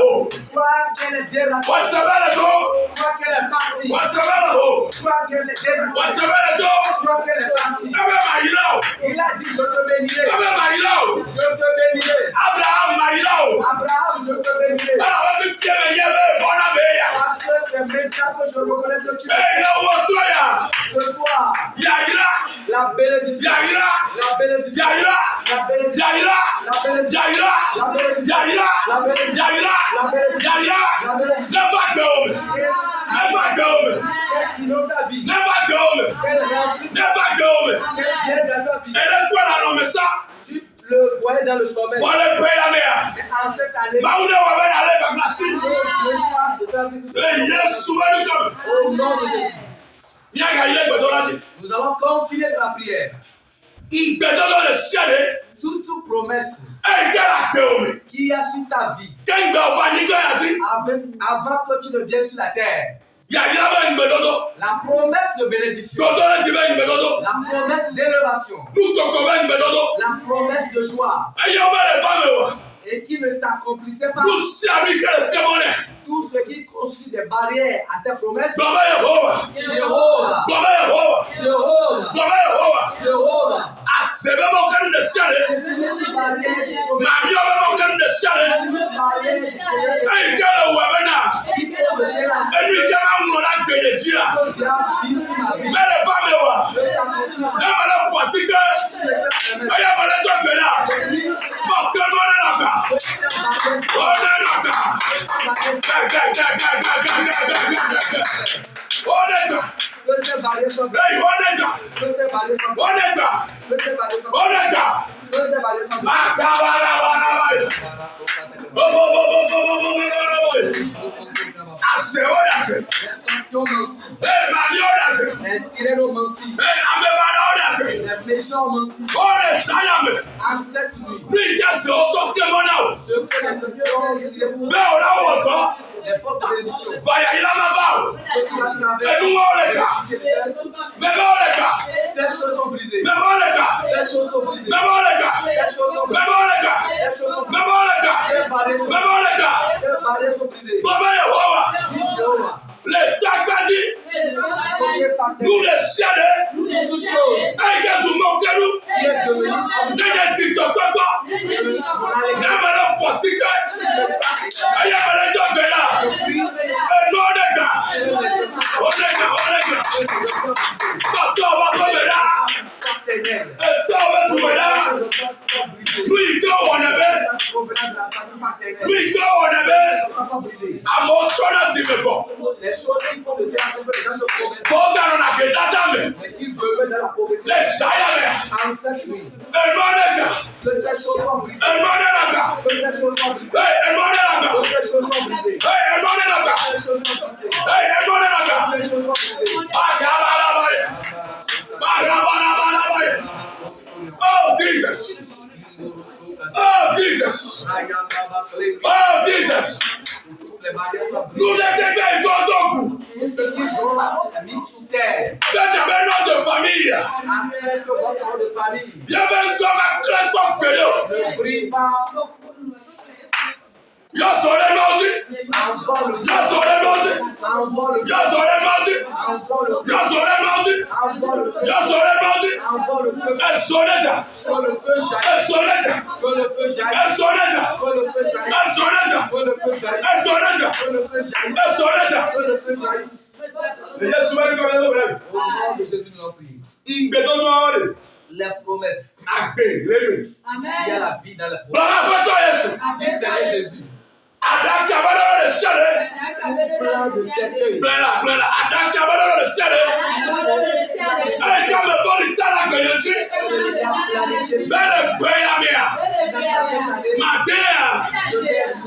Toi qu'elle est déracinée. What's the matter? Toi qu'elle est partie. What's the matter? Toi qu'elle est What's déracinée. the matter? Toi qu'elle est partie. Il a dit, je te bénirai. Je te bénirai. Abraham, je te bénirai. Parce que c'est maintenant que je reconnais que tu es. Ce soir, la bénédiction. La bénédiction. La bénédiction. La bénédiction. La bénédiction. La bénédiction. La bénédiction. Qu'elle inonde ta vie. Qu'elle remplit. Qu'elle vienne dans ta vie. Tu le voyais dans le sommeil. Mais en cette année, Dieu fasse de toi ce que tu fais. Au nom de Jésus. Nous allons continuer de la prière. Toute promesse qui a sur ta vie avant que tu ne viennes sur la terre. La promesse de bénédiction. La promesse d'élévation. La promesse de joie. Et qui ne s'accomplissait pas. Tout ce qui constitue des barrières à ces promesses. Jéhovah. Jéhovah. Jéhovah. Toute barrière qui promet. Toute barrière qui peut me déranger. Que Dieu a mis sur ma vie. Ne s'accomplit pas. Que ces barrières soient brisées. Que ces barrières soient brisées. Que ces barrières soient brisées. Que ces barrières soient brisées. L'extension mentie. Les sirènes ont menti. Les méchants ont menti. En cette nuit, ce que les sanctions disaient pour les portes de bénédiction. Que tu vas traverser. Ces choses sont brisées. Ces choses sont brisées. Ces choses sont brisées. Ces choses sont brisées. Ces barrières sont brisées. Dis Jéhovah. Nous les chiens, Toutes choses qui est devenu les choses qui font de terre, c'est que les gens se promettent. Mais qu'ils veulent dans la pauvreté. En cette nuit, que ces choses sont brisées. Que ces choses sont brisées. Que ces choses sont brisées. Que ces choses sont brisées. Que ces choses sont brisées. Oh Jesus! Oh Jesus! Oh Jesus! Les barrières soient brisées. Nous les dégâts, Et ceux qui sont mis sous terre, de famille. afin que votre nom de famille Il y avait un comme un crack pour que ne brille pas. Yo soy el monte. Envole le feu. Yo soy el monte. Envole le Yo feu. soy el monte. Envole le feu. Yo soy el monte. Envole le feu. Yo soy el monte. Envole le feu. El soneta. Que le feu El jaillisse. soneta. Que le feu El jaillisse. soneta. Que le feu jaillisse. El soneta. Que le feu jaillisse. El soneta. Que le feu jaillisse. El soneta. Que le feu jaillisse. Et je suis venu comme un autre. Au nom de Jésus, nous prions. Béton noir. Les promesses. Acté. Lévé. Il y a la vie dans les promesses. Bravo toi Jésus. Dis Seigneur Jésus. Adam Kabbalah le chale. Flanc de cercueil. Plein là. Adam Kabbalah Belle paix la mia. Matin.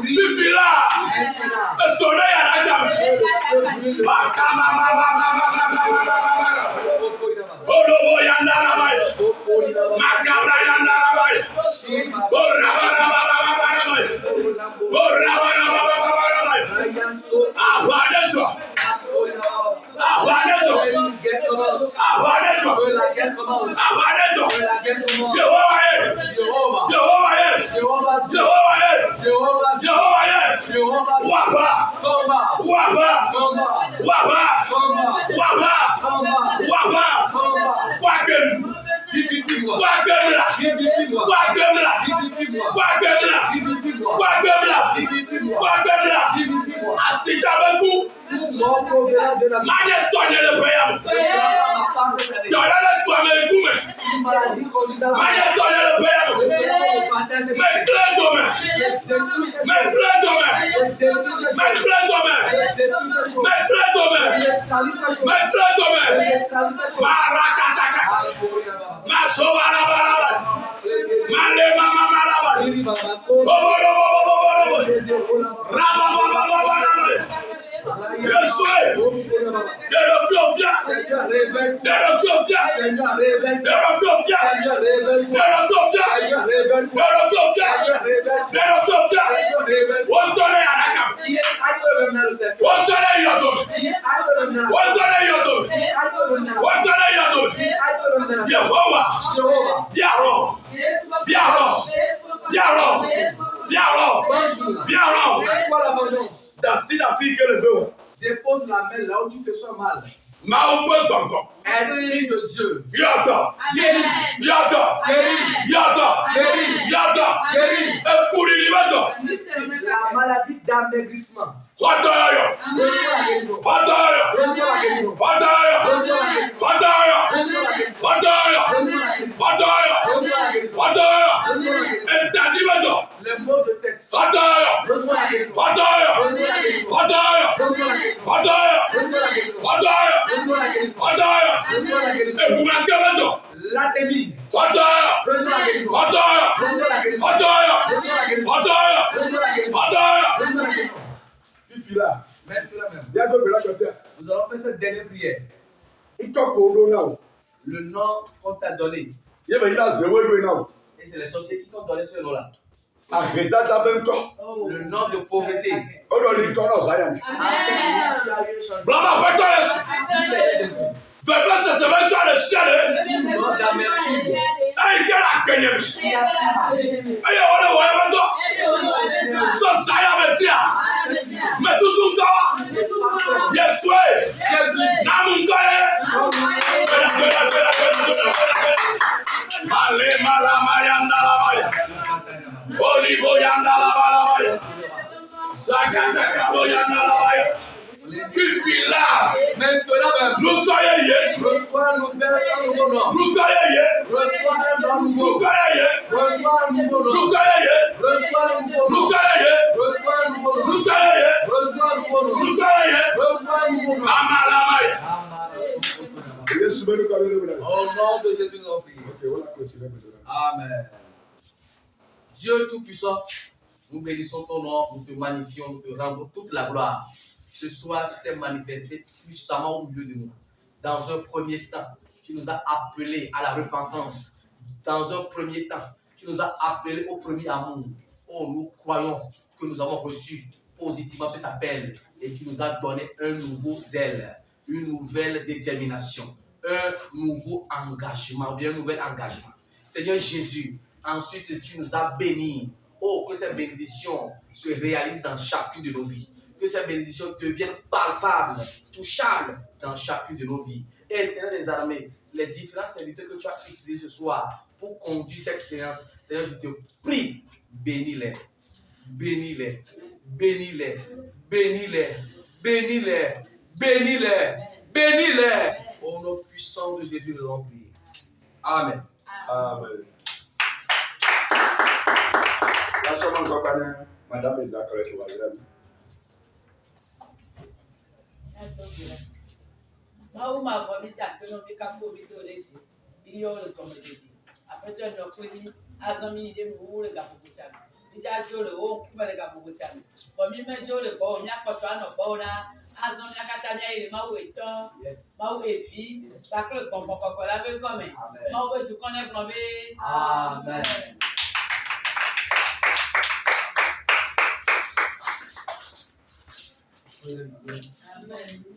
Fifila. Le soleil à la gamme. Olobo yandarabaya. Makabra yandarabaya. Borabarabarabarabarabaya. Borabarabarabarabarabaya. Abadetwa. Abadetwa. Abadetwa. Abadetwa. Jehovah est. Jehovah est. Jehovah est. Jehovah est. Waba. Waba. Waba. Waba. Waba. Wagem. Wagemla. Wagemla. Wagemla. Wagemla. Wagemla. Asitabeku. Mane tonne le payam. Tonne le payam. Mane tonne le payam. Me plantome. Me plantome. Me plantome. Me plantome. Me plantome. Marakataka. Masobarabaraba. Male mama maraba. Bobo. Rababa. Je souhaite de la confiance, de la confiance, de la confiance, de la confiance, de la confiance, de la confiance. On donne à la cape. On donne à Yadom. On donne à Yadom. On donne à Yadom. Jehovah. Biaro. Biaro. Biaro. Biaro. Biaro. C'est la fille que le veut. Dépose la main là où tu te sens mal. Esprit de Dieu. Yada. Amen. Yada. Yada. Yada. C'est la maladie d'amaigrissement. Fataya. Fataya. Fataya. Fataya. Fataya. Fataya. Fataya. Interdimento. Le mot de sexe. Fataya. Fataya. Fataya. Fataya. Fataya. Fataya. Et vous m'inquiétez. L'athélie. Fataya. Fataya. Fataya. Fataya. Là. Nous allons faire cette dernière prière. Le nom qu'on t'a donné. Et c'est les sorciers qui t'ont donné ce nom-là. Le nom de pauvreté. Faiblesse, c'est même toi le ciel. Nom d'amertume. Aïe, quelle a gagné. Aïe, on le voit maintenant. Ça, ça y a métier. Mais tout cas. Yes, way. Namungaye. Male, mala, mayanda, la baya. Olivo, yanda, la baya. Zakata, kabo, yanda, la baya. Fifila. Maintenant même. Nous croyons. Reçois un nouveau nom. Nous croyons. Reçois un nom nouveau. Nous croyons. Reçois un nouveau nom. Nous croyons. Reçois un nouveau nom. Nous croyons. Reçois un nouveau nom. Nous croyons. Reçois un nouveau nom. Nous croyons. Reçois un nouveau nom. Amalamaya. Au nom de Jésus, nous prions. Amen. Dieu Tout-Puissant, nous bénissons ton nom, nous te magnifions, nous te rendons toute la gloire. Ce soir, tu t'es manifesté puissamment au milieu de nous. Dans un premier temps, tu nous as appelés à la repentance. Dans un premier temps, tu nous as appelés au premier amour. Oh, nous croyons que nous avons reçu positivement cet appel et tu nous as donné un nouveau zèle, une nouvelle détermination, un nouveau engagement, bien un nouvel engagement. Seigneur Jésus, ensuite tu nous as bénis. Oh, que ces bénédictions se réalisent dans chacune de nos vies. Que ces bénédictions deviennent palpables, touchables dans chacune de nos vies. Et Éternel des armées, les différents serviteurs que tu as utilisés ce soir pour conduire cette séance, Seigneur, je te prie, bénis-les, bénis-les, bénis-les, bénis-les, bénis-les, bénis-les, bénis-les. Au nom puissant de Jésus, nous allons prier. Amen. Amen. Madame est d'accord avec moi. Après Apeto no kwini azomi ni de mu le gabugu sam. Ija jole o kuma le gabugu sam. Bo mi me jole ko mi akoto anoko na azomi akata mi ile ma wo eton. Ma wo efi. Ta kle gbongbon koko la be come. Ma wo ju konek no be. Amen. Amen.